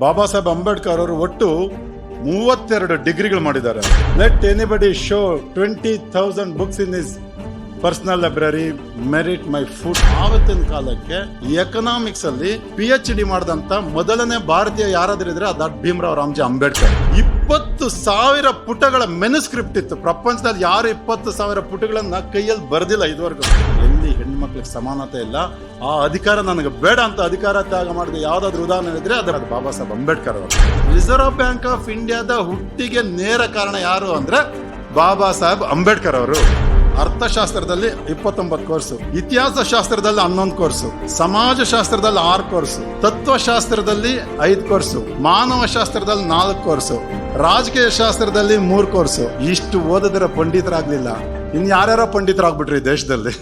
ಬಾಬಾ ಸಾಹೇಬ್ ಅಂಬೇಡ್ಕರ್ ಅವರು ಒಟ್ಟು 32 ಡಿಗ್ರಿಗಳು ಮಾಡಿದ್ದಾರೆ. Let anybody show 20,000 books in is personal library, merit my food. ಆವತ್ತಿನ ಕಾಲಕ್ಕೆ ಎಕನಾಮಿಕ್ಸ್ ಅಲ್ಲಿ PhD ಮಾಡಿದಂತ ಮೊದಲನೇ ಭಾರತೀಯ ಯಾರಾದ್ರೂ ಇದ್ರೆ ಅದು ಭೀಮರಾವ್ ರಾಮ್ಜಿ ಅಂಬೇಡ್ಕರ್. 20,000 ಪುಟಗಳ ಮೆನುಸ್ಕ್ರಿಪ್ಟ್ ಇತ್ತು. ಪ್ರಪಂಚದಲ್ಲಿ ಯಾರು 20,000 ಪುಟಗಳನ್ನ ಕೈಯಲ್ಲಿ ಬರೆದಿಲ್ಲ ಇದುವರೆಗೂ. ಎಲ್ಲಿ ಹೆಣ್ಮಕ್ಳಿಗೆ ಸಮಾನತೆ ಇಲ್ಲ, ಆ ಅಧಿಕಾರ ನನಗೆ ಬೇಡ ಅಂತ ಅಧಿಕಾರ ತ್ಯಾಗ ಮಾಡಿದ ಯಾವ್ದಾದ್ರು ಉದಾಹರಣೆ ಇದ್ರೆ ಅದು ಬಾಬಾ ಸಾಹೇಬ್ ಅಂಬೇಡ್ಕರ್ ಅವರು. ರಿಸರ್ವ್ ಬ್ಯಾಂಕ್ ಆಫ್ ಇಂಡಿಯಾದ ಹುಟ್ಟಿಗೆ ನೇರ ಕಾರಣ ಯಾರು ಅಂದ್ರೆ ಬಾಬಾ ಸಾಹೇಬ್ ಅಂಬೇಡ್ಕರ್ ಅವರು. ಅರ್ಥಶಾಸ್ತ್ರದಲ್ಲಿ 29 ಕೋರ್ಸು, ಇತಿಹಾಸ ಶಾಸ್ತ್ರದಲ್ಲಿ 11 ಕೋರ್ಸು, ಸಮಾಜಶಾಸ್ತ್ರದಲ್ಲಿ 6 ಕೋರ್ಸು, ತತ್ವಶಾಸ್ತ್ರದಲ್ಲಿ 5 ಕೋರ್ಸು, ಮಾನವ ಶಾಸ್ತ್ರದಲ್ಲಿ 4 ಕೋರ್ಸು, ರಾಜಕೀಯ ಶಾಸ್ತ್ರದಲ್ಲಿ 3 ಕೋರ್ಸು. ಇಷ್ಟು ಓದಿದ್ರೆ ಪಂಡಿತರಾಗ್ಲಿಲ್ಲ, ಇನ್ ಯಾರ್ಯಾರೋ ಪಂಡಿತರಾಗ್ಬಿಟ್ರಿ ದೇಶದಲ್ಲಿ.